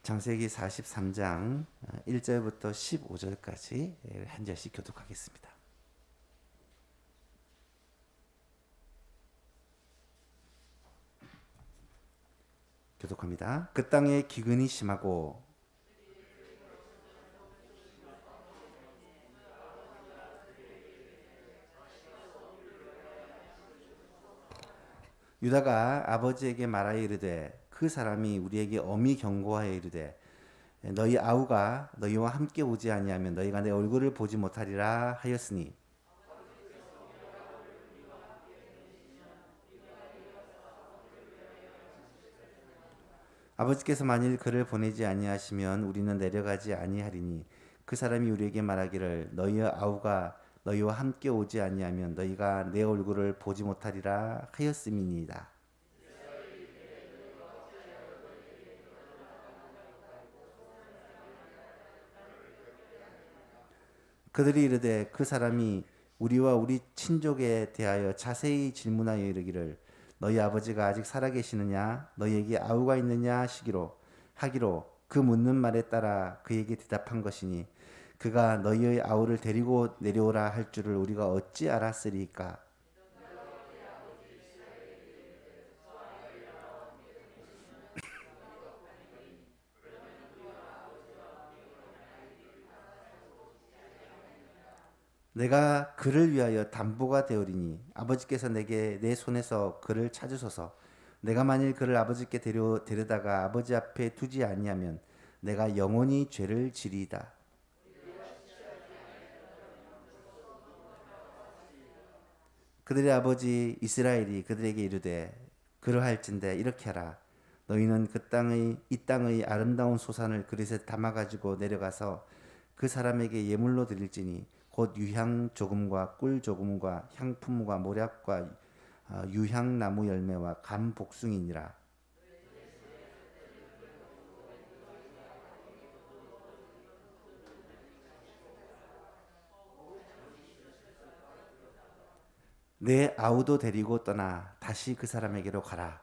창세기 43장 1절부터 15절까지 한 절씩 교독하겠습니다. 교독합니다. 그 땅에 기근이 심하고 유다가 아버지에게 말하여 이르되 그 사람이 우리에게 엄히 경고하여 이르되 너희 아우가 너희와 함께 오지 아니하면 너희가 내 얼굴을 보지 못하리라 하였으니 아버지께서 만일 그를 보내지 아니하시면 우리는 내려가지 아니하리니 그 사람이 우리에게 말하기를 너희의 아우가 너희와 함께 오지 아니하면 너희가 내 얼굴을 보지 못하리라 하였음이니이다. 그들이 이르되 그 사람이 우리와 우리 친족에 대하여 자세히 질문하여 이르기를 너희 아버지가 아직 살아계시느냐 너희에게 아우가 있느냐 하기로 그 묻는 말에 따라 그에게 대답한 것이니 그가 너희의 아우를 데리고 내려오라 할 줄을 우리가 어찌 알았으리까. 내가 그를 위하여 담보가 되오리니 아버지께서 내게 내 손에서 그를 찾으소서. 내가 만일 그를 아버지께 데려다가 아버지 앞에 두지 아니하면 내가 영원히 죄를 지리이다. 그들의 아버지 이스라엘이 그들에게 이르되 그러할진대 이렇게 하라. 너희는 이 땅의 아름다운 소산을 그릇에 담아 가지고 내려가서 그 사람에게 예물로 드릴지니 곧 유향 조금과 꿀 조금과 향품과 모략과 유향나무 열매와 감 복숭이니라. 내 아우도 데리고 떠나 다시 그 사람에게로 가라.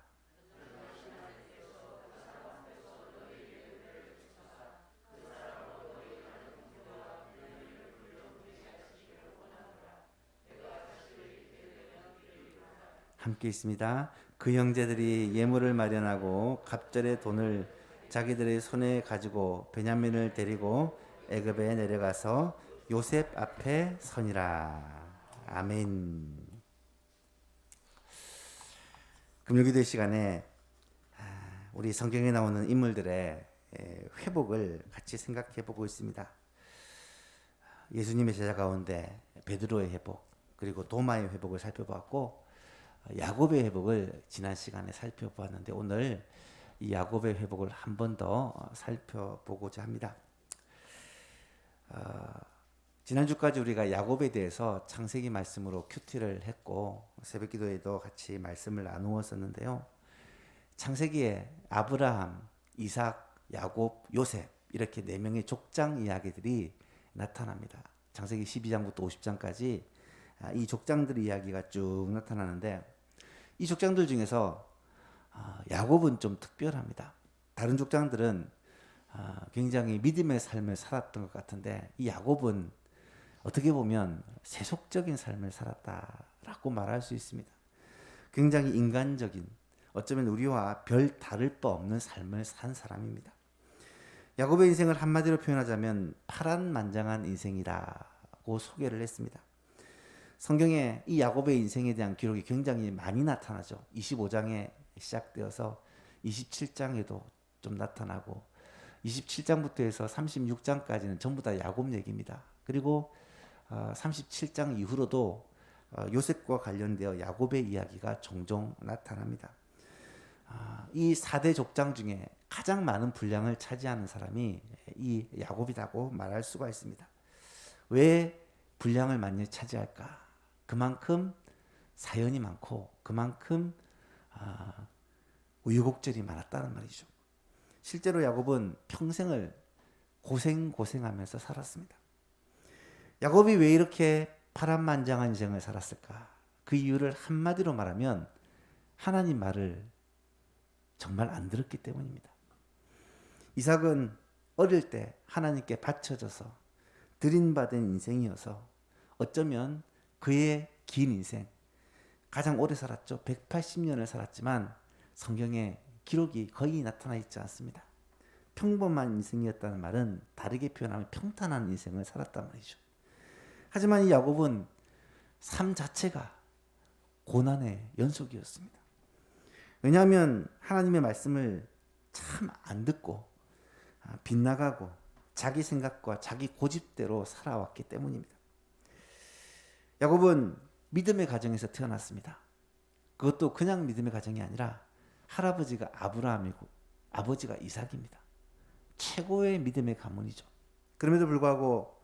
함께 있습니다. 그 형제들이 예물을 마련하고 갑절의 돈을 자기들의 손에 가지고 베냐민을 데리고 애굽에 내려가서 요셉 앞에 서니라. 아멘. 금요기도 시간에 우리 성경에 나오는 인물들의 회복을 같이 생각해 보고 있습니다. 예수님의 제자 가운데 베드로의 회복, 그리고 도마의 회복을 살펴봤고 야곱의 회복을 지난 시간에 살펴보았는데 오늘 이 야곱의 회복을 한 번 더 살펴보고자 합니다. 지난주까지 우리가 야곱에 대해서 창세기 말씀으로 큐티를 했고 새벽기도에도 같이 말씀을 나누었었는데요. 창세기에 아브라함, 이삭, 야곱, 요셉 이렇게 4명의 족장 이야기들이 나타납니다. 창세기 12장부터 50장까지 이 족장들 이야기가 쭉 나타나는데 이 족장들 중에서 야곱은 좀 특별합니다. 다른 족장들은 굉장히 믿음의 삶을 살았던 것 같은데 이 야곱은 어떻게 보면 세속적인 삶을 살았다라고 말할 수 있습니다. 굉장히 인간적인, 어쩌면 우리와 별 다를 바 없는 삶을 산 사람입니다. 야곱의 인생을 한마디로 표현하자면 파란만장한 인생이라고 소개를 했습니다. 성경에 이 야곱의 인생에 대한 기록이 굉장히 많이 나타나죠. 25장에 시작되어서 27장에도 좀 나타나고 27장부터 해서 36장까지는 전부 다 야곱 얘기입니다. 그리고 37장 이후로도 요셉과 관련되어 야곱의 이야기가 종종 나타납니다. 이 4대 족장 중에 가장 많은 분량을 차지하는 사람이 이 야곱이라고 말할 수가 있습니다. 왜 분량을 많이 차지할까? 그만큼 사연이 많고 그만큼 우여곡절이 많았다는 말이죠. 실제로 야곱은 평생을 고생하면서 살았습니다. 야곱이 왜 이렇게 파란만장한 인생을 살았을까? 그 이유를 한마디로 말하면 하나님 말을 정말 안 들었기 때문입니다. 이삭은 어릴 때 하나님께 바쳐져서 들인받은 인생이어서 어쩌면 그의 긴 인생, 가장 오래 살았죠. 180년을 살았지만 성경에 기록이 거의 나타나 있지 않습니다. 평범한 인생이었다는 말은 다르게 표현하면 평탄한 인생을 살았단 말이죠. 하지만 이 야곱은 삶 자체가 고난의 연속이었습니다. 왜냐하면 하나님의 말씀을 참 안 듣고 빗나가고 자기 생각과 자기 고집대로 살아왔기 때문입니다. 야곱은 믿음의 가정에서 태어났습니다. 그것도 그냥 믿음의 가정이 아니라 할아버지가 아브라함이고 아버지가 이삭입니다. 최고의 믿음의 가문이죠. 그럼에도 불구하고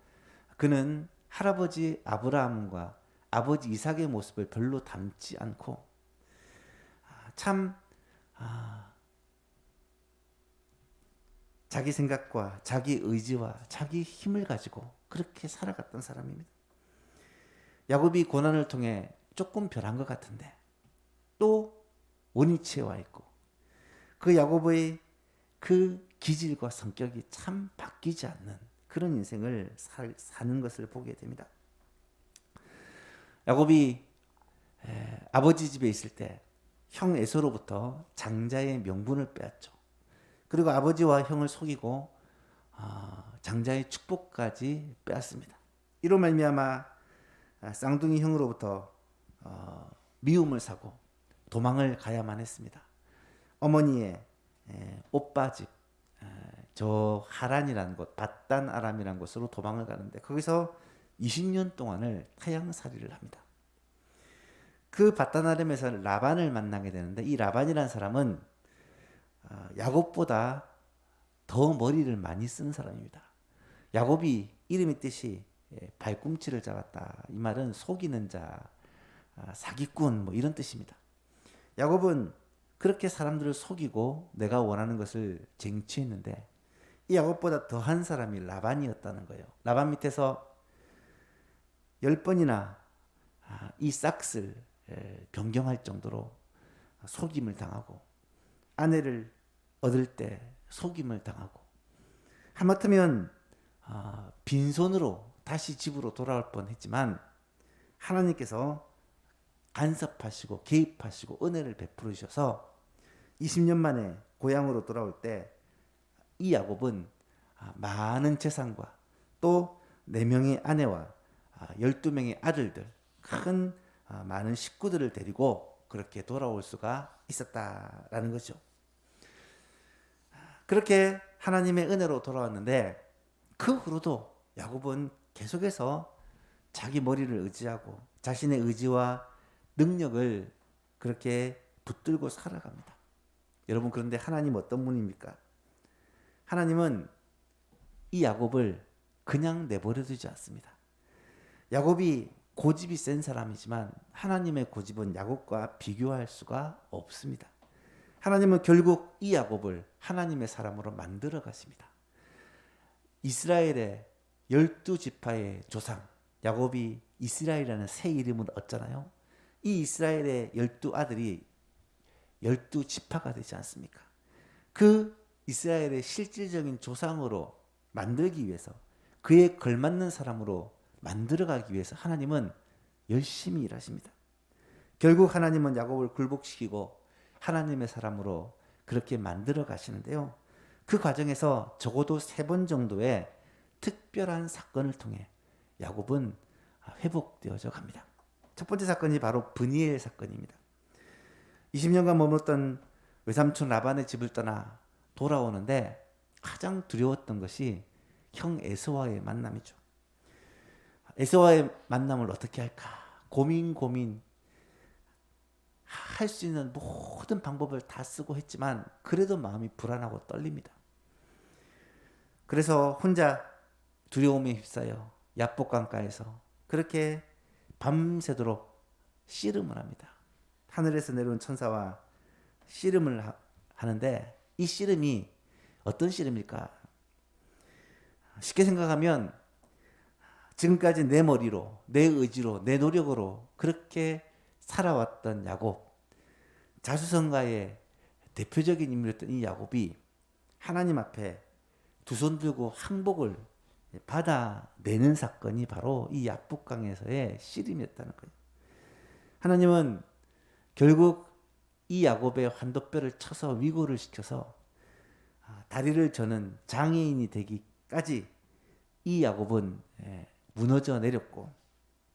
그는 할아버지 아브라함과 아버지 이삭의 모습을 별로 닮지 않고 참 자기 생각과 자기 의지와 자기 힘을 가지고 그렇게 살아갔던 사람입니다. 야곱이 고난을 통해 조금 변한 것 같은데 또 원위치에 와 있고 그 야곱의 그 기질과 성격이 참 바뀌지 않는 그런 인생을 사는 것을 보게 됩니다. 야곱이 아버지 집에 있을 때 형 에서로부터 장자의 명분을 빼앗죠. 그리고 아버지와 형을 속이고 장자의 축복까지 빼앗습니다. 이로 말미암아 쌍둥이 형으로부터 미움을 사고 도망을 가야만 했습니다. 어머니의 오빠 집, 저 하란이라는 곳, 밧단 아람이라는 곳으로 도망을 가는데 거기서 20년 동안을 타향살이를 합니다. 그 밧단 아람에서 라반을 만나게 되는데 이 라반이라는 사람은 야곱보다 더 머리를 많이 쓰는 사람입니다. 야곱이 이름의 뜻이 발꿈치를 잡았다. 이 말은 속이는 자, 사기꾼 뭐 이런 뜻입니다. 야곱은 그렇게 사람들을 속이고 내가 원하는 것을 쟁취했는데 이 야곱보다 더한 사람이 라반이었다는 거예요. 라반 밑에서 10번이나 이 싹을 변경할 정도로 속임을 당하고 아내를 얻을 때 속임을 당하고 하마터면 빈손으로 다시 집으로 돌아올 뻔했지만 하나님께서 간섭하시고 개입하시고 은혜를 베풀으셔서 20년 만에 고향으로 돌아올 때 이 야곱은 많은 재산과 또 4명의 아내와 12명의 아들들 큰 많은 식구들을 데리고 그렇게 돌아올 수가 있었다라는 거죠. 그렇게 하나님의 은혜로 돌아왔는데 그 후로도 야곱은 계속해서 자기 머리를 의지하고 자신의 의지와 능력을 그렇게 붙들고 살아갑니다. 여러분 그런데 하나님 어떤 분입니까? 하나님은 이 야곱을 그냥 내버려 두지 않습니다. 야곱이 고집이 센 사람이지만 하나님의 고집은 야곱과 비교할 수가 없습니다. 하나님은 결국 이 야곱을 하나님의 사람으로 만들어 가십니다. 이스라엘의 12지파의 조상 야곱이 이스라엘이라는 새 이름을 얻잖아요. 이 이스라엘의 12아들이 12지파가 되지 않습니까? 그 이스라엘의 실질적인 조상으로 만들기 위해서 그에 걸맞는 사람으로 만들어가기 위해서 하나님은 열심히 일하십니다. 결국 하나님은 야곱을 굴복시키고 하나님의 사람으로 그렇게 만들어 가시는데요. 그 과정에서 적어도 3번 정도의 특별한 사건을 통해 야곱은 회복되어져 갑니다. 첫 번째 사건이 바로 브니엘 사건입니다. 20년간 머물렀던 외삼촌 라반의 집을 떠나 돌아오는데 가장 두려웠던 것이 형 에서와의 만남이죠. 에서와의 만남을 어떻게 할까 고민 할 수 있는 모든 방법을 다 쓰고 했지만 그래도 마음이 불안하고 떨립니다. 그래서 혼자 두려움에 휩싸여 야복강가에서 그렇게 밤새도록 씨름을 합니다. 하늘에서 내려온 천사와 씨름을 하는데 이 씨름이 어떤 씨름일까? 쉽게 생각하면 지금까지 내 머리로, 내 의지로, 내 노력으로 그렇게 살아왔던 야곱, 자수성가의 대표적인 인물이었던 이 야곱이 하나님 앞에 두 손 들고 항복을 받아내는 사건이 바로 이 약복강에서의 씨름이었다는 거예요. 하나님은 결국 이 야곱의 환도뼈를 쳐서 위고를 시켜서 다리를 저는 장애인이 되기까지 이 야곱은 무너져 내렸고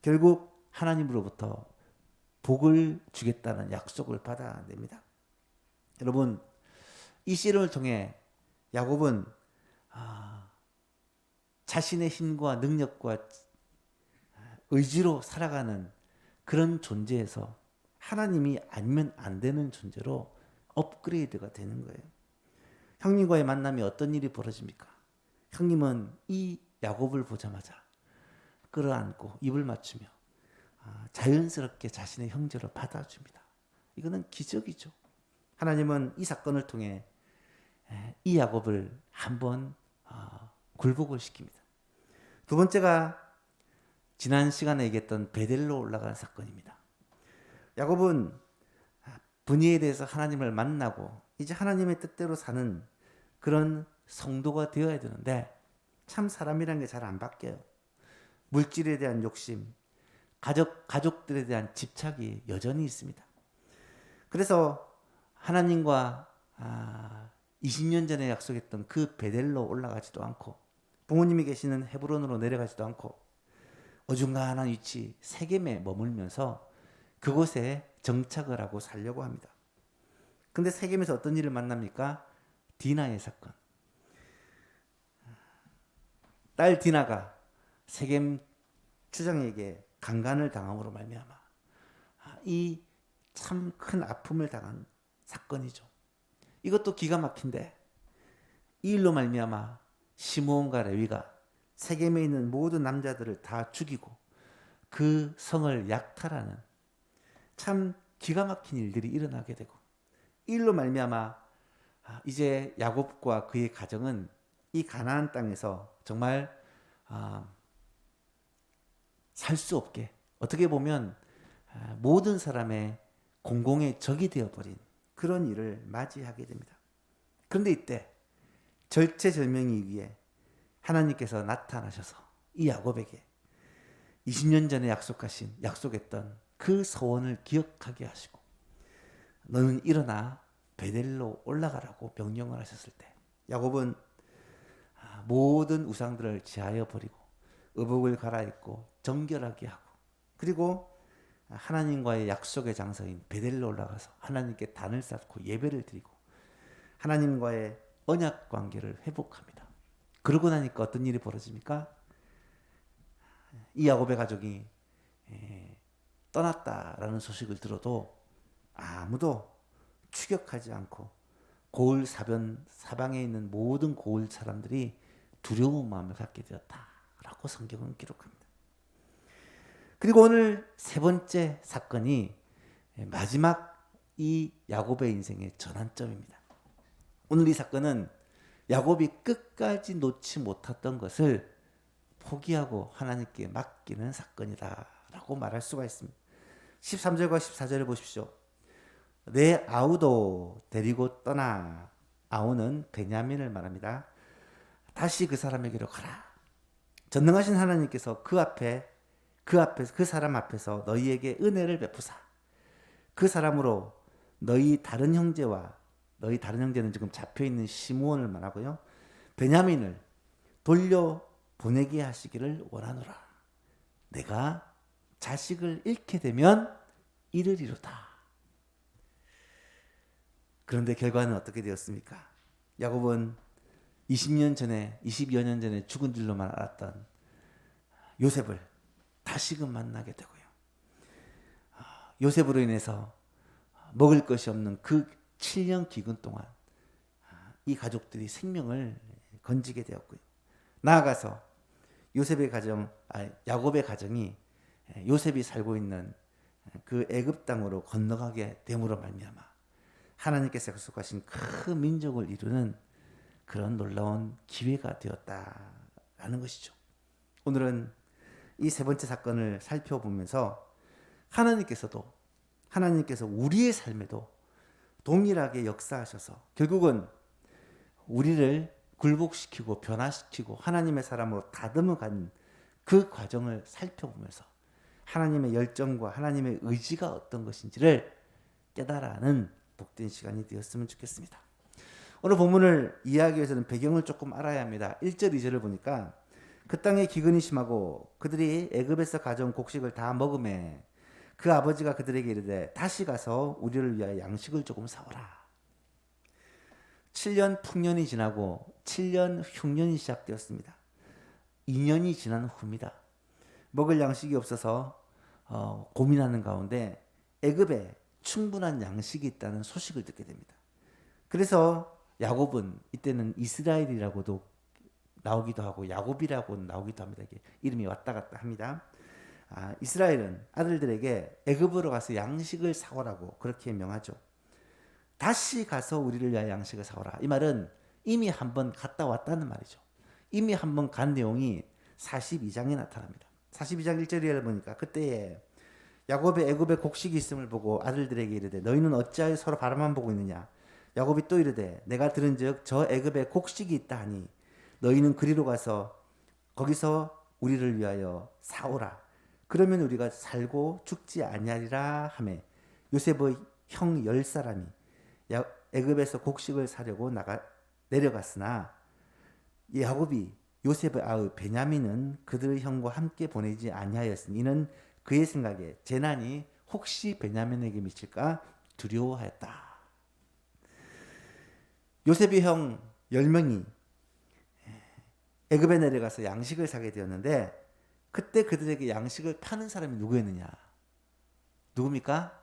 결국 하나님으로부터 복을 주겠다는 약속을 받아냅니다. 여러분, 이 씨름을 통해 야곱은 자신의 힘과 능력과 의지로 살아가는 그런 존재에서 하나님이 아니면 안 되는 존재로 업그레이드가 되는 거예요. 형님과의 만남이 어떤 일이 벌어집니까? 형님은 이 야곱을 보자마자 끌어안고 입을 맞추며 자연스럽게 자신의 형제로 받아줍니다. 이거는 기적이죠. 하나님은 이 사건을 통해 이 야곱을 한번 굴복을 시킵니다. 두 번째가 지난 시간에 얘기했던 베델로 올라가는 사건입니다. 야곱은 분이에 대해서 하나님을 만나고 이제 하나님의 뜻대로 사는 그런 성도가 되어야 되는데 참 사람이라는 게 잘 안 바뀌어요. 물질에 대한 욕심, 가족들에 대한 집착이 여전히 있습니다. 그래서 하나님과 20년 전에 약속했던 그 베델로 올라가지도 않고 부모님이 계시는 헤브론으로 내려가지도 않고 어중간한 위치 세겜에 머물면서 그곳에 정착을 하고 살려고 합니다. 근데 세겜에서 어떤 일을 만납니까? 디나의 사건. 딸 디나가 세겜 추장에게 강간을 당함으로 말미암아 이 참 큰 아픔을 당한 사건이죠. 이것도 기가 막힌데 이 일로 말미암아 시므온과 레위가 세겜에 있는 모든 남자들을 다 죽이고 그 성을 약탈하는 참 기가 막힌 일들이 일어나게 되고 이 일로 말미암아 이제 야곱과 그의 가정은 이 가나안 땅에서 정말 살 수 없게 어떻게 보면 모든 사람의 공공의 적이 되어버린 그런 일을 맞이하게 됩니다. 그런데 이때 절체절명이 위에 하나님께서 나타나셔서 이 야곱에게 20년 전에 약속했던 그 소원을 기억하게 하시고 너는 일어나 베델로 올라가라고 명령을 하셨을 때 야곱은 모든 우상들을 제하여 버리고 의복을 갈아입고 정결하게 하고 그리고 하나님과의 약속의 장소인 베델로 올라가서 하나님께 단을 쌓고 예배를 드리고 하나님과의 언약 관계를 회복합니다. 그러고 나니까 어떤 일이 벌어집니까? 이 야곱의 가족이 떠났다라는 소식을 들어도 아무도 추격하지 않고 고을 사방에 있는 모든 고을 사람들이 두려운 마음을 갖게 되었다라고 성경은 기록합니다. 그리고 오늘 세 번째 사건이 마지막 이 야곱의 인생의 전환점입니다. 오늘 이 사건은 야곱이 끝까지 놓지 못했던 것을 포기하고 하나님께 맡기는 사건이다라고 말할 수가 있습니다. 13절과 14절을 보십시오. 내 아우도 데리고 떠나. 아우는 베냐민을 말합니다. 다시 그 사람에게로 가라. 전능하신 하나님께서 그 사람 앞에서 너희에게 은혜를 베푸사 그 사람으로 너희 다른 형제는 지금 잡혀있는 시므온을 말하고요. 베냐민을 돌려 보내게 하시기를 원하노라. 내가 자식을 잃게 되면 이르리로다. 그런데 결과는 어떻게 되었습니까? 야곱은 20여 년 전에 죽은 줄로만 알았던 요셉을 다시금 만나게 되고요. 요셉으로 인해서 먹을 것이 없는 그 7년 기근 동안 이 가족들이 생명을 건지게 되었고요. 나아가서 야곱의 가정이 요셉이 살고 있는 그 애굽 땅으로 건너가게 됨으로 말미암아 하나님께서 약속하신 큰 민족을 이루는 그런 놀라운 기회가 되었다라는 것이죠. 오늘은 이 세 번째 사건을 살펴보면서 하나님께서 우리의 삶에도 동일하게 역사하셔서 결국은 우리를 굴복시키고 변화시키고 하나님의 사람으로 다듬어간 그 과정을 살펴보면서 하나님의 열정과 하나님의 의지가 어떤 것인지를 깨달아하는 복된 시간이 되었으면 좋겠습니다. 오늘 본문을 이해하기 위해서는 배경을 조금 알아야 합니다. 1절 2절을 보니까 그 땅에 기근이 심하고 그들이 애굽에서 가져온 곡식을 다 먹음에 그 아버지가 그들에게 이르되 다시 가서 우리를 위하여 양식을 조금 사오라. 7년 풍년이 지나고 7년 흉년이 시작되었습니다. 2년이 지난 후입니다. 먹을 양식이 없어서 고민하는 가운데 애굽에 충분한 양식이 있다는 소식을 듣게 됩니다. 그래서 야곱은 이때는 이스라엘이라고도 나오기도 하고 야곱이라고 나오기도 합니다. 이름이 왔다 갔다 합니다. 이스라엘은 아들들에게 애굽으로 가서 양식을 사오라고 그렇게 명하죠. 다시 가서 우리를 위하여 양식을 사오라. 이 말은 이미 한번 갔다 왔다는 말이죠. 이미 한번 간 내용이 42장에 나타납니다. 42장 1절을 보니까 그때에 야곱의 애굽에 곡식이 있음을 보고 아들들에게 이르되 너희는 어찌하여 서로 바라만 보고 있느냐. 야곱이 또 이르되 내가 들은즉 저 애굽에 곡식이 있다 하니 너희는 그리로 가서 거기서 우리를 위하여 사오라. 그러면 우리가 살고 죽지 아니하리라 하매 요셉의 형 10사람이 애굽에서 곡식을 사려고 내려갔으나 야곱이 요셉의 아우 베냐민은 그들의 형과 함께 보내지 아니하였으니 이는 그의 생각에 재난이 혹시 베냐민에게 미칠까 두려워하였다. 요셉의 형 10명이 애굽에 내려가서 양식을 사게 되었는데 그때 그들에게 양식을 파는 사람이 누구였느냐? 누굽니까?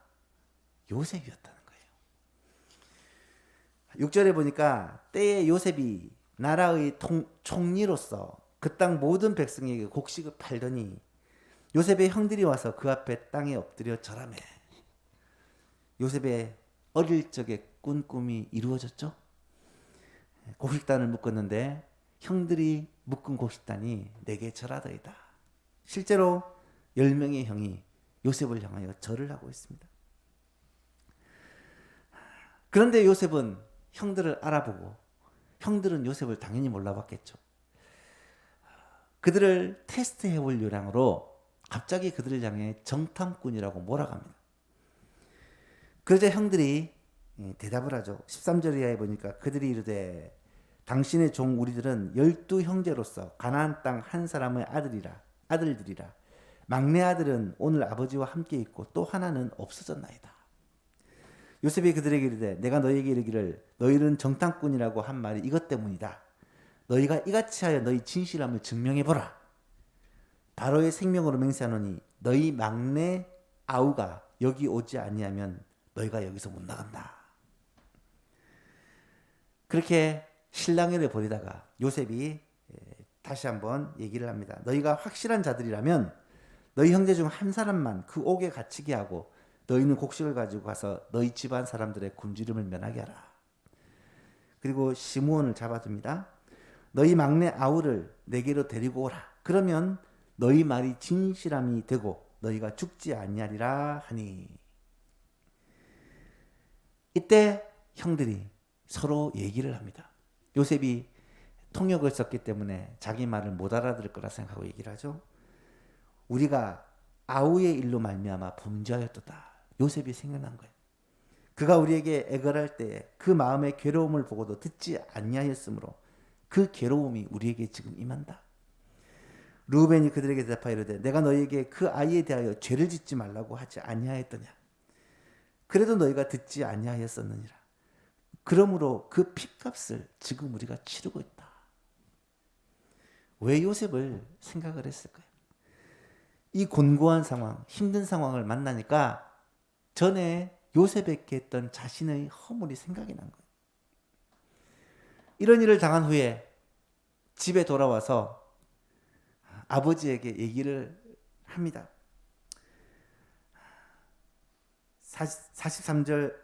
요셉이었다는 거예요. 6절에 보니까 때에 요셉이 나라의 총리로서 그 땅 모든 백성에게 곡식을 팔더니 요셉의 형들이 와서 그 앞에 땅에 엎드려 절하매. 요셉의 어릴 적에 꾼 꿈이 이루어졌죠. 곡식단을 묶었는데 형들이 묶은 곡식단이 내게 절하더이다. 실제로 10명의 형이 요셉을 향하여 절을 하고 있습니다. 그런데 요셉은 형들을 알아보고 형들은 요셉을 당연히 몰라봤겠죠. 그들을 테스트해 볼 요량으로 갑자기 그들을 향해 정탐꾼이라고 몰아갑니다. 그러자 형들이 대답을 하죠. 13절 이하에 보니까 그들이 이르되 당신의 종 우리들은 12형제로서 가나안 땅 한 사람의 아들들이라. 막내 아들은 오늘 아버지와 함께 있고 또 하나는 없어졌나이다. 요셉이 그들에게 이르되 내가 너희에게 이르기를 너희는 정탐꾼이라고 한 말이 이것 때문이다. 너희가 이같이 하여 너희 진실함을 증명해보라. 바로의 생명으로 맹세하노니 너희 막내 아우가 여기 오지 아니하면 너희가 여기서 못 나간다. 그렇게 실랑이를 벌이다가 요셉이 다시 한번 얘기를 합니다. 너희가 확실한 자들이라면 너희 형제 중 한 사람만 그 옥에 갇히게 하고 너희는 곡식을 가지고 가서 너희 집안 사람들의 굶주림을 면하게 하라. 그리고 시므온을 잡아둡니다. 너희 막내 아우를 내게로 데리고 오라. 그러면 너희 말이 진실함이 되고 너희가 죽지 아니하리라 하니. 이때 형들이 서로 얘기를 합니다. 요셉이 통역을 썼기 때문에 자기 말을 못 알아들을 거라 생각하고 얘기를 하죠. 우리가 아우의 일로 말미암아 범죄하였도다. 요셉이 생각난 거예요. 그가 우리에게 애걸할 때 그 마음의 괴로움을 보고도 듣지 아니하였으므로 그 괴로움이 우리에게 지금 임한다. 르우벤이 그들에게 대답하여 이르되 내가 너희에게 그 아이에 대하여 죄를 짓지 말라고 하지 아니하였더냐. 그래도 너희가 듣지 아니하였었느니라. 그러므로 그 핏값을 지금 우리가 치르고 있다. 왜 요셉을 생각을 했을까요? 이 곤고한 상황, 힘든 상황을 만나니까 전에 요셉에게 했던 자신의 허물이 생각이 난 거예요. 이런 일을 당한 후에 집에 돌아와서 아버지에게 얘기를 합니다. 43절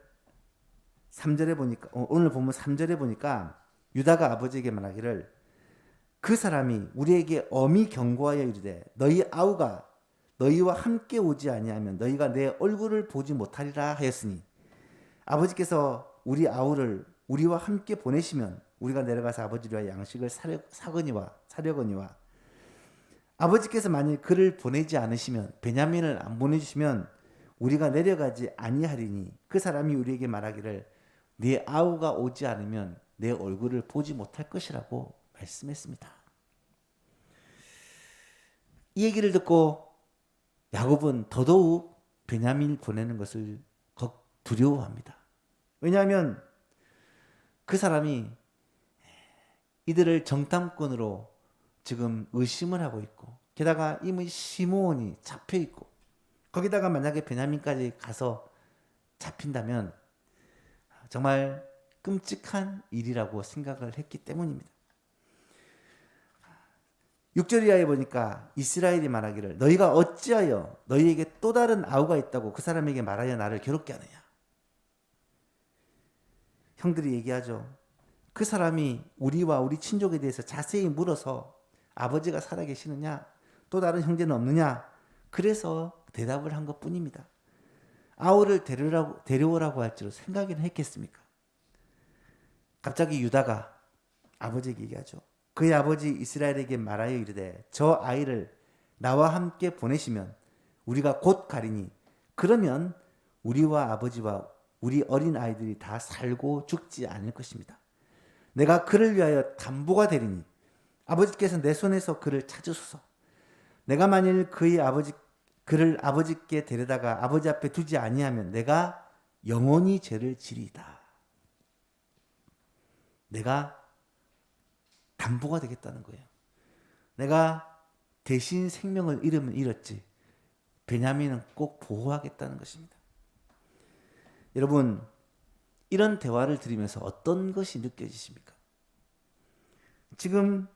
3절에 보니까 오늘 보면 3절에 보니까 유다가 아버지에게 말하기를 그 사람이 우리에게 엄히 경고하여 이르되 너희 아우가 너희와 함께 오지 아니하면 너희가 내 얼굴을 보지 못하리라 하였으니 아버지께서 우리 아우를 우리와 함께 보내시면 우리가 내려가서 아버지를 위하여 양식을 사려거니와 아버지께서 만일 그를 보내지 않으시면 베냐민을 안 보내주시면 우리가 내려가지 아니하리니 그 사람이 우리에게 말하기를 네 아우가 오지 않으면 내 얼굴을 보지 못할 것이라고 말씀했습니다. 이 얘기를 듣고 야곱은 더더욱 베냐민을 보내는 것을 두려워합니다. 왜냐하면 그 사람이 이들을 정탐꾼으로 지금 의심을 하고 있고 게다가 이미 시므온이 잡혀 있고 거기다가 만약에 베냐민까지 가서 잡힌다면 정말 끔찍한 일이라고 생각을 했기 때문입니다. 6절 이하에 보니까 이스라엘이 말하기를 너희가 어찌하여 너희에게 또 다른 아우가 있다고 그 사람에게 말하여 나를 괴롭게 하느냐. 형들이 얘기하죠. 그 사람이 우리와 우리 친족에 대해서 자세히 물어서 아버지가 살아계시느냐 또 다른 형제는 없느냐 그래서 대답을 한 것뿐입니다. 아우를 데려오라고 할지로 생각이나 했겠습니까? 갑자기 유다가 아버지에게 얘기하죠. 그의 아버지 이스라엘에게 말하여 이르되 저 아이를 나와 함께 보내시면 우리가 곧 가리니 그러면 우리와 아버지와 우리 어린 아이들이 다 살고 죽지 않을 것입니다. 내가 그를 위하여 담보가 되리니 아버지께서 내 손에서 그를 찾으소서. 내가 만일 그를 아버지께 데려다가 아버지 앞에 두지 아니하면 내가 영원히 죄를 지리이다. 내가 담보가 되겠다는 거예요. 내가 대신 생명을 잃으면 잃었지 베냐민은 꼭 보호하겠다는 것입니다. 여러분 이런 대화를 들으면서 어떤 것이 느껴지십니까? 지금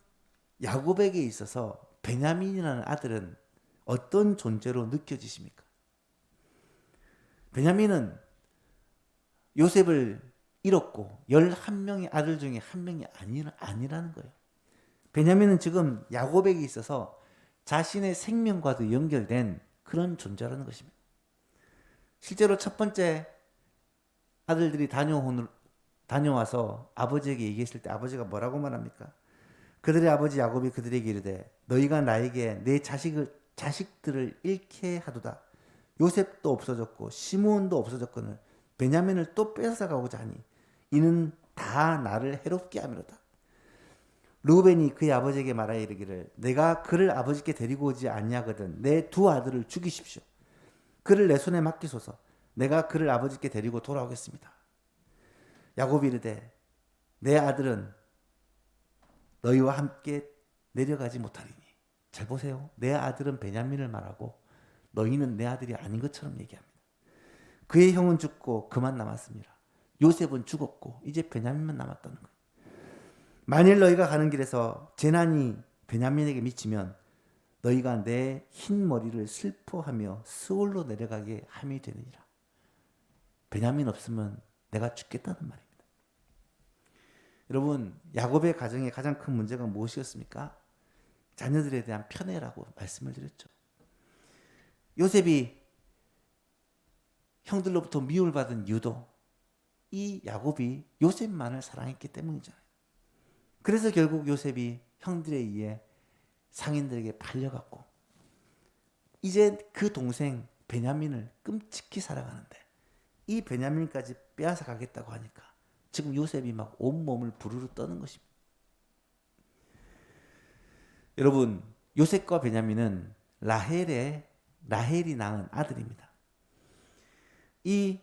야곱에게 있어서 베냐민이라는 아들은 어떤 존재로 느껴지십니까? 베냐민은 요셉을 잃었고 11명의 아들 중에 한 명이 아니라는 거예요. 베냐민은 지금 야곱에게 있어서 자신의 생명과도 연결된 그런 존재라는 것입니다. 실제로 첫 번째 아들들이 다녀와서 아버지에게 얘기했을 때 아버지가 뭐라고 말합니까? 그들의 아버지 야곱이 그들에게 이르되 너희가 나에게 내 자식들을 잃게 하도다. 요셉도 없어졌고 시므온도 없어졌거늘 베냐민을 또 뺏어가고자 하니 이는 다 나를 해롭게 함이로다. 르우벤이 그의 아버지에게 말하여 이르기를 내가 그를 아버지께 데리고 오지 아니하거든 내 두 아들을 죽이십시오. 그를 내 손에 맡기소서. 내가 그를 아버지께 데리고 돌아오겠습니다. 야곱이 이르되 내 아들은 너희와 함께 내려가지 못하리니. 잘 보세요. 내 아들은 베냐민을 말하고 너희는 내 아들이 아닌 것처럼 얘기합니다. 그의 형은 죽고 그만 남았습니다. 요셉은 죽었고 이제 베냐민만 남았다는 거예요. 만일 너희가 가는 길에서 재난이 베냐민에게 미치면 너희가 내 흰 머리를 슬퍼하며 스올로 내려가게 함이 되느니라. 베냐민 없으면 내가 죽겠다는 말입니다. 여러분 야곱의 가정의 가장 큰 문제가 무엇이었습니까? 자녀들에 대한 편애라고 말씀을 드렸죠. 요셉이 형들로부터 미움을 받은 이유도 이 야곱이 요셉만을 사랑했기 때문이잖아요. 그래서 결국 요셉이 형들에 의해 상인들에게 팔려갔고 이제 그 동생 베냐민을 끔찍히 사랑하는데 이 베냐민까지 빼앗아 가겠다고 하니까 지금 요셉이 막 온몸을 부르르 떠는 것입니다. 여러분 요셉과 베냐민은 라헬이 낳은 아들입니다. 이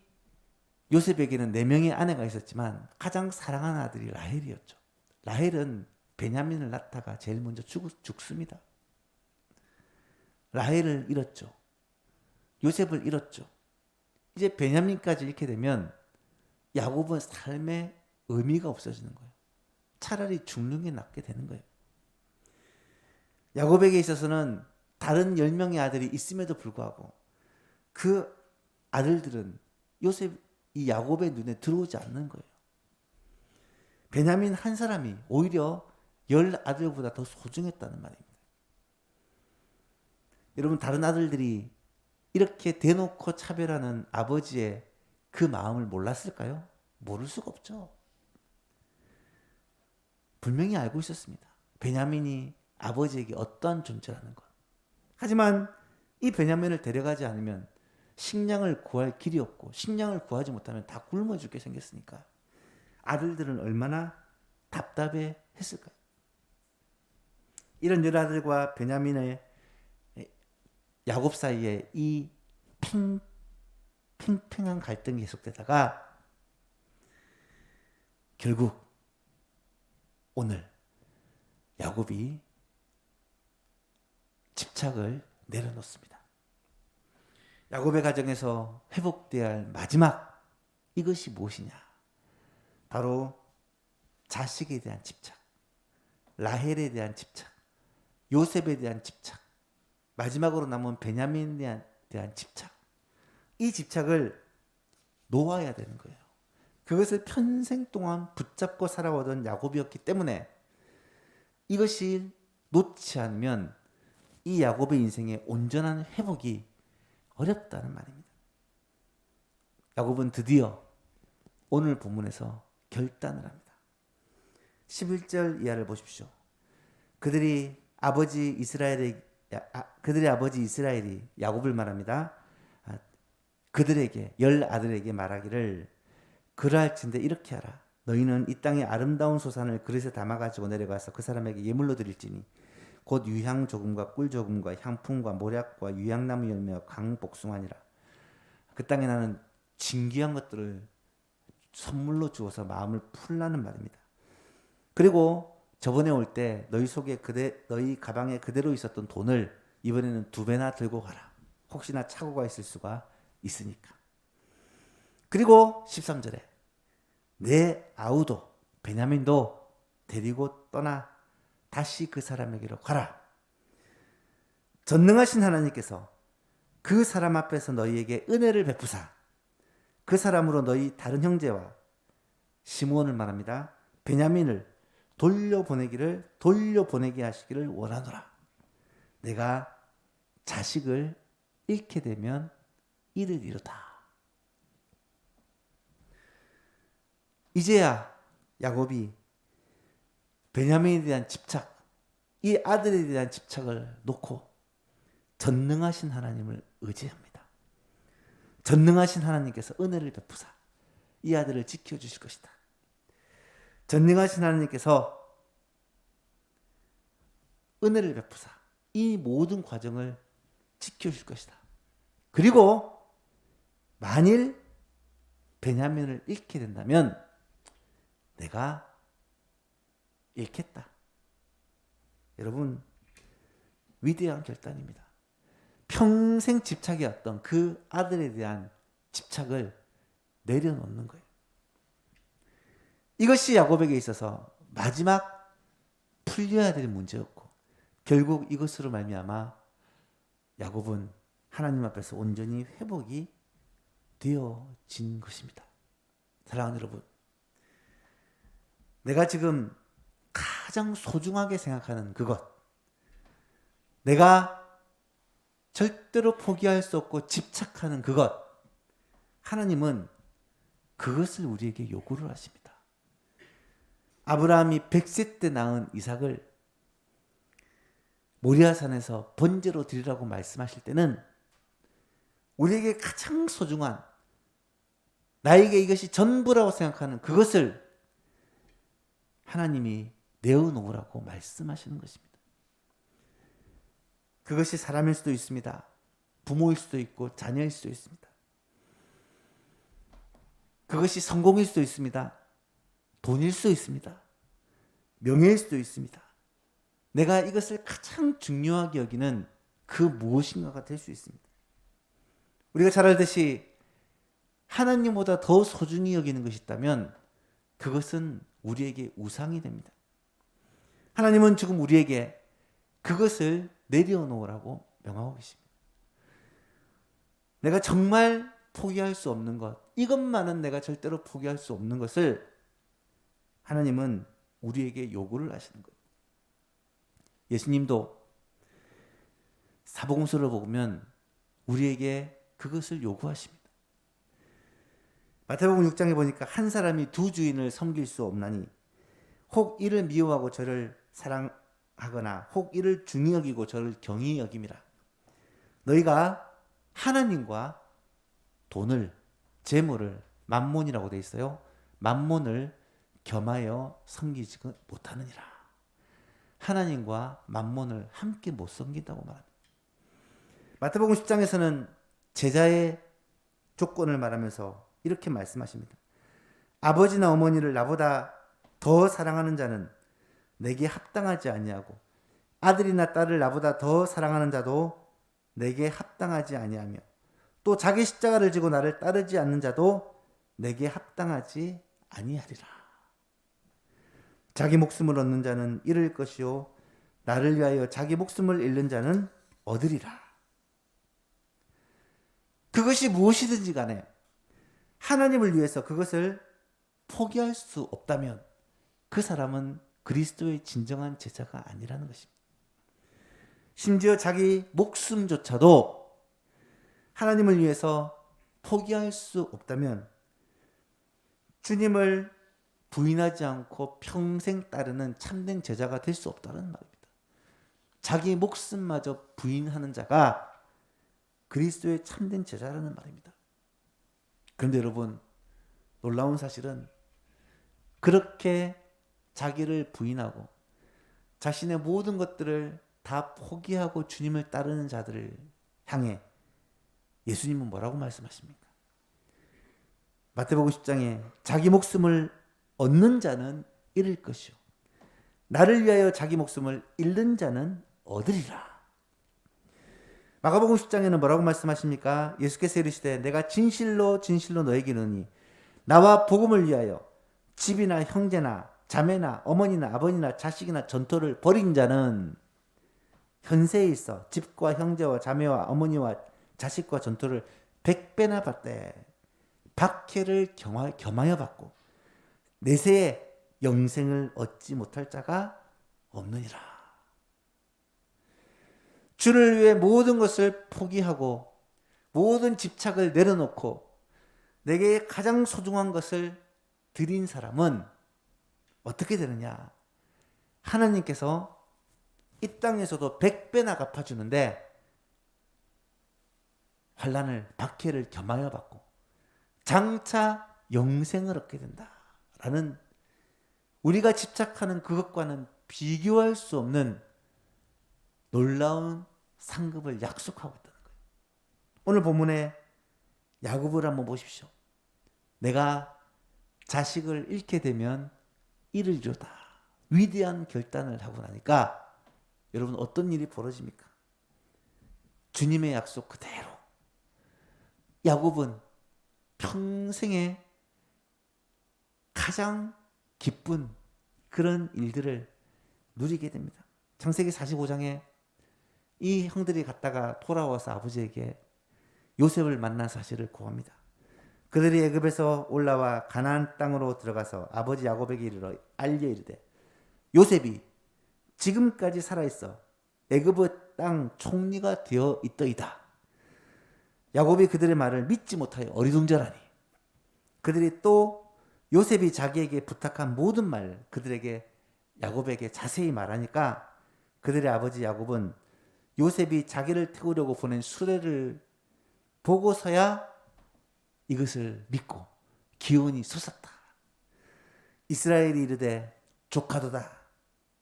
요셉에게는 4명의 아내가 있었지만 가장 사랑하는 아들이 라헬이었죠. 라헬은 베냐민을 낳다가 제일 먼저 죽습니다. 라헬을 잃었죠. 요셉을 잃었죠. 이제 베냐민까지 잃게 되면 야곱은 삶의 의미가 없어지는 거예요. 차라리 죽는 게 낫게 되는 거예요. 야곱에게 있어서는 다른 10명의 아들이 있음에도 불구하고 그 아들들은 이 야곱의 눈에 들어오지 않는 거예요. 베냐민 한 사람이 오히려 10 아들보다 더 소중했다는 말입니다. 여러분 다른 아들들이 이렇게 대놓고 차별하는 아버지의 그 마음을 몰랐을까요? 모를 수가 없죠. 분명히 알고 있었습니다. 베냐민이 아버지에게 어떠한 존재라는 것. 하지만 이 베냐민을 데려가지 않으면 식량을 구할 길이 없고 식량을 구하지 못하면 다 굶어 죽게 생겼으니까 아들들은 얼마나 답답해 했을까요? 이런 열 아들과 베냐민의 야곱 사이에 이 팽팽한 갈등이 계속되다가 결국 오늘 야곱이 집착을 내려놓습니다. 야곱의 가정에서 회복되어야 할 마지막 이것이 무엇이냐? 바로 자식에 대한 집착, 라헬에 대한 집착, 요셉에 대한 집착, 마지막으로 남은 베냐민에 대한 집착. 이 집착을 놓아야 되는 거예요. 그것을 평생 동안 붙잡고 살아오던 야곱이었기 때문에 이것이 놓지 않으면 이 야곱의 인생의 온전한 회복이 어렵다는 말입니다. 야곱은 드디어 오늘 본문에서 결단을 합니다. 11절 이하를 보십시오. 그들의 아버지 이스라엘이 야곱을 말합니다. 그들에게 열 아들에게 말하기를 그러할진대 이렇게 하라. 너희는 이 땅의 아름다운 소산을 그릇에 담아가지고 내려가서 그 사람에게 예물로 드릴지니 곧 유향 조금과 꿀 조금과 향품과 모략과 유향나무 열매와 강복숭아니라. 그 땅에 나는 진귀한 것들을 선물로 주어서 마음을 풀라는 말입니다. 그리고 저번에 올 때 너희 가방에 그대로 있었던 돈을 이번에는 2배나 들고 가라. 혹시나 착오가 있을 수가 있으니까. 그리고 13절에 내 아우도 베냐민도 데리고 떠나 다시 그 사람에게로 가라. 전능하신 하나님께서 그 사람 앞에서 너희에게 은혜를 베푸사 그 사람으로 너희 다른 형제와 시므온을 말합니다. 베냐민을 돌려보내게 하시기를 원하노라. 내가 자식을 잃게 되면 이르리로다. 이제야 야곱이 베냐민에 대한 집착, 이 아들에 대한 집착을 놓고 전능하신 하나님을 의지합니다. 전능하신 하나님께서 은혜를 베푸사 이 아들을 지켜주실 것이다. 전능하신 하나님께서 은혜를 베푸사 이 모든 과정을 지켜줄 것이다. 그리고 만일 베냐민을 잃게 된다면 내가 잃겠다. 여러분, 위대한 결단입니다. 평생 집착이었던 그 아들에 대한 집착을 내려놓는 거예요. 이것이 야곱에게 있어서 마지막 풀려야 될 문제였고 결국 이것으로 말미암아 야곱은 하나님 앞에서 온전히 회복이 되어진 것입니다. 사랑하는 여러분, 내가 지금 가장 소중하게 생각하는 그것, 내가 절대로 포기할 수 없고 집착하는 그것, 하나님은 그것을 우리에게 요구를 하십니다. 아브라함이 100세 때 낳은 이삭을 모리아산에서 번제로 드리라고 말씀하실 때는 우리에게 가장 소중한, 나에게 이것이 전부라고 생각하는 그것을 하나님이 내어놓으라고 말씀하시는 것입니다. 그것이 사람일 수도 있습니다. 부모일 수도 있고 자녀일 수도 있습니다. 그것이 성공일 수도 있습니다. 돈일 수도 있습니다. 명예일 수도 있습니다. 내가 이것을 가장 중요하게 여기는 그 무엇인가가 될 수 있습니다. 우리가 잘 알듯이 하나님보다 더 소중히 여기는 것이 있다면 그것은 우리에게 우상이 됩니다. 하나님은 지금 우리에게 그것을 내려놓으라고 명하고 계십니다. 내가 정말 포기할 수 없는 것, 이것만은 내가 절대로 포기할 수 없는 것을 하나님은 우리에게 요구를 하시는 거예요. 예수님도 사복음서를 보면 우리에게 그것을 요구하십니다. 마태복음 6장에 보니까 한 사람이 두 주인을 섬길 수 없나니 혹 이를 미워하고 저를 사랑하거나 혹 이를 중히 여기고 저를 경히 여김이라. 너희가 하나님과 돈을, 재물을, 만몬이라고 되어 있어요. 만몬을 겸하여 섬기지 못하느니라. 하나님과 만몬을 함께 못 섬긴다고 말합니다. 마태복음 10장에서는 제자의 조건을 말하면서 이렇게 말씀하십니다. 아버지나 어머니를 나보다 더 사랑하는 자는 내게 합당하지 아니하고 아들이나 딸을 나보다 더 사랑하는 자도 내게 합당하지 아니하며 또 자기 십자가를 지고 나를 따르지 않는 자도 내게 합당하지 아니하리라. 자기 목숨을 얻는 자는 잃을 것이요 나를 위하여 자기 목숨을 잃는 자는 얻으리라. 그것이 무엇이든지 간에 하나님을 위해서 그것을 포기할 수 없다면 그 사람은 그리스도의 진정한 제자가 아니라는 것입니다. 심지어 자기 목숨조차도 하나님을 위해서 포기할 수 없다면 주님을 부인하지 않고 평생 따르는 참된 제자가 될 수 없다는 말입니다. 자기 목숨마저 부인하는 자가 그리스도의 참된 제자라는 말입니다. 그런데 여러분, 놀라운 사실은 그렇게 자기를 부인하고 자신의 모든 것들을 다 포기하고 주님을 따르는 자들을 향해 예수님은 뭐라고 말씀하십니까? 마태복음 10장에 자기 목숨을 얻는 자는 잃을 것이요 나를 위하여 자기 목숨을 잃는 자는 얻으리라. 마가복음 10장에는 뭐라고 말씀하십니까? 예수께서 이르시되 내가 진실로 진실로 너에게 이르노니 나와 복음을 위하여 집이나 형제나 자매나 어머니나 아버지나 자식이나 전토를 벌인 자는 현세에 있어 집과 형제와 자매와 어머니와 자식과 전토를 100배나 받되 박해를 겸하여 받고 내세에 영생을 얻지 못할 자가 없느니라. 주를 위해 모든 것을 포기하고 모든 집착을 내려놓고 내게 가장 소중한 것을 드린 사람은 어떻게 되느냐? 하나님께서 이 땅에서도 100배나 갚아주는데 환난을 박해를 겸하여 받고 장차 영생을 얻게 된다라는 우리가 집착하는 그것과는 비교할 수 없는 놀라운 상급을 약속하고 있다는 거예요. 오늘 본문에 야곱을 한번 보십시오. 내가 자식을 잃게 되면 이르리로다. 위대한 결단을 하고 나니까 여러분 어떤 일이 벌어집니까? 주님의 약속 그대로 야곱은 평생에 가장 기쁜 그런 일들을 누리게 됩니다. 창세기 45장에 이 형들이 갔다가 돌아와서 아버지에게 요셉을 만난 사실을 고합니다. 그들이 애굽에서 올라와 가나안 땅으로 들어가서 아버지 야곱에게 이르러 알려 이르되 요셉이 지금까지 살아있어 애굽의 땅 총리가 되어 있더이다. 야곱이 그들의 말을 믿지 못하여 어리둥절하니 그들이 또 요셉이 자기에게 부탁한 모든 말 그들에게 야곱에게 자세히 말하니까 그들의 아버지 야곱은 요셉이 자기를 태우려고 보낸 수레를 보고서야 이것을 믿고 기운이 솟았다. 이스라엘이 이르되 조카도다.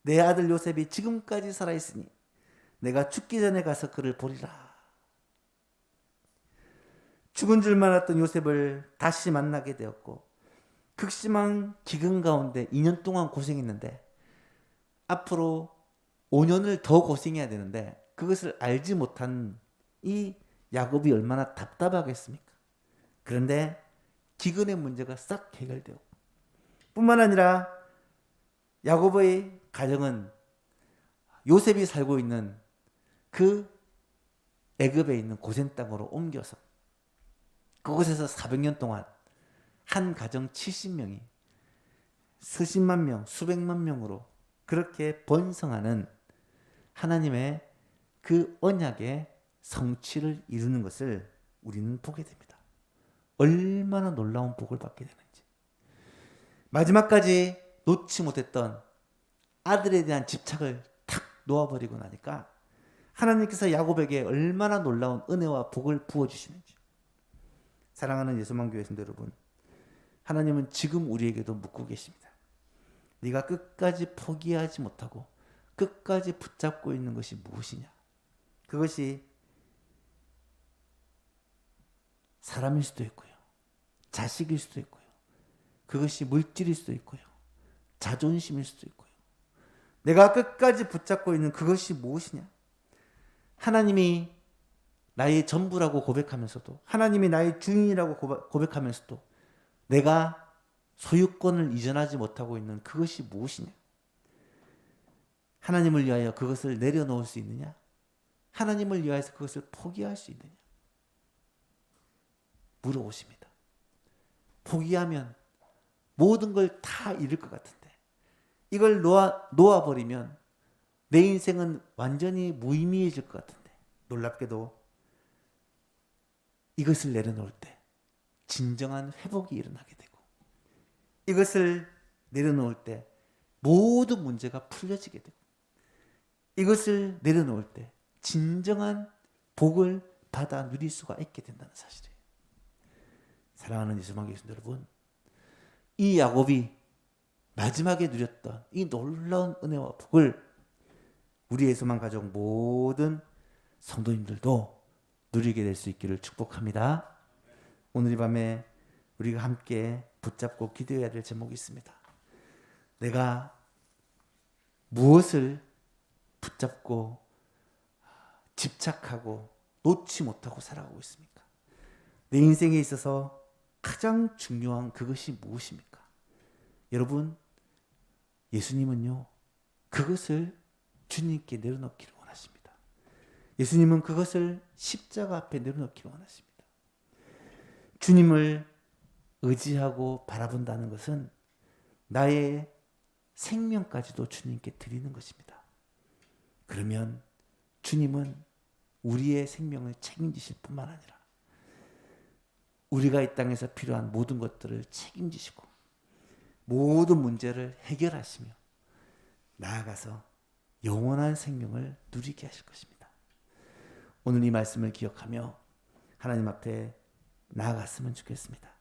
내 아들 요셉이 지금까지 살아있으니 내가 죽기 전에 가서 그를 보리라. 죽은 줄 알았던 요셉을 다시 만나게 되었고 극심한 기근 가운데 2년 동안 고생했는데 앞으로 5년을 더 고생해야 되는데 그것을 알지 못한 이 야곱이 얼마나 답답하겠습니까? 그런데 기근의 문제가 싹 해결되고 뿐만 아니라 야곱의 가정은 요셉이 살고 있는 그 애굽에 있는 고센 땅으로 옮겨서 그곳에서 400년 동안 한 가정 70명이 수십만 명, 수백만 명으로 그렇게 번성하는 하나님의 그 언약의 성취를 이루는 것을 우리는 보게 됩니다. 얼마나 놀라운 복을 받게 되는지. 마지막까지 놓지 못했던 아들에 대한 집착을 탁 놓아버리고 나니까 하나님께서 야곱에게 얼마나 놀라운 은혜와 복을 부어주시는지. 사랑하는 예수만 교회 성도 여러분, 하나님은 지금 우리에게도 묻고 계십니다. 네가 끝까지 포기하지 못하고 끝까지 붙잡고 있는 것이 무엇이냐? 그것이 사람일 수도 있고요, 자식일 수도 있고요, 그것이 물질일 수도 있고요, 자존심일 수도 있고요. 내가 끝까지 붙잡고 있는 그것이 무엇이냐? 하나님이 나의 전부라고 고백하면서도, 하나님이 나의 주인이라고 고백하면서도 내가 소유권을 이전하지 못하고 있는 그것이 무엇이냐? 하나님을 위하여 그것을 내려놓을 수 있느냐? 하나님을 위하여서 그것을 포기할 수 있느냐? 물어보십니다. 포기하면 모든 걸 다 잃을 것 같은데, 이걸 놓아버리면 내 인생은 완전히 무의미해질 것 같은데, 놀랍게도 이것을 내려놓을 때 진정한 회복이 일어나게 되고, 이것을 내려놓을 때 모든 문제가 풀려지게 되고, 이것을 내려놓을 때 진정한 복을 받아 누릴 수가 있게 된다는 사실이에요. 사랑하는 예수만 계신 여러분, 이 야곱이 마지막에 누렸던 이 놀라운 은혜와 복을 우리 예수만 가족 모든 성도님들도 누리게 될 수 있기를 축복합니다. 오늘 이 밤에 우리가 함께 붙잡고 기도해야 될 제목이 있습니다. 내가 무엇을 붙잡고 집착하고 놓지 못하고 살아가고 있습니까? 내 인생에 있어서 가장 중요한 그것이 무엇입니까? 여러분, 예수님은요, 그것을 주님께 내려놓기를 원하십니다. 예수님은 그것을 십자가 앞에 내려놓기를 원하십니다. 주님을 의지하고 바라본다는 것은 나의 생명까지도 주님께 드리는 것입니다. 그러면 주님은 우리의 생명을 책임지실 뿐만 아니라 우리가 이 땅에서 필요한 모든 것들을 책임지시고 모든 문제를 해결하시며 나아가서 영원한 생명을 누리게 하실 것입니다. 오늘 이 말씀을 기억하며 하나님 앞에 나아갔으면 좋겠습니다.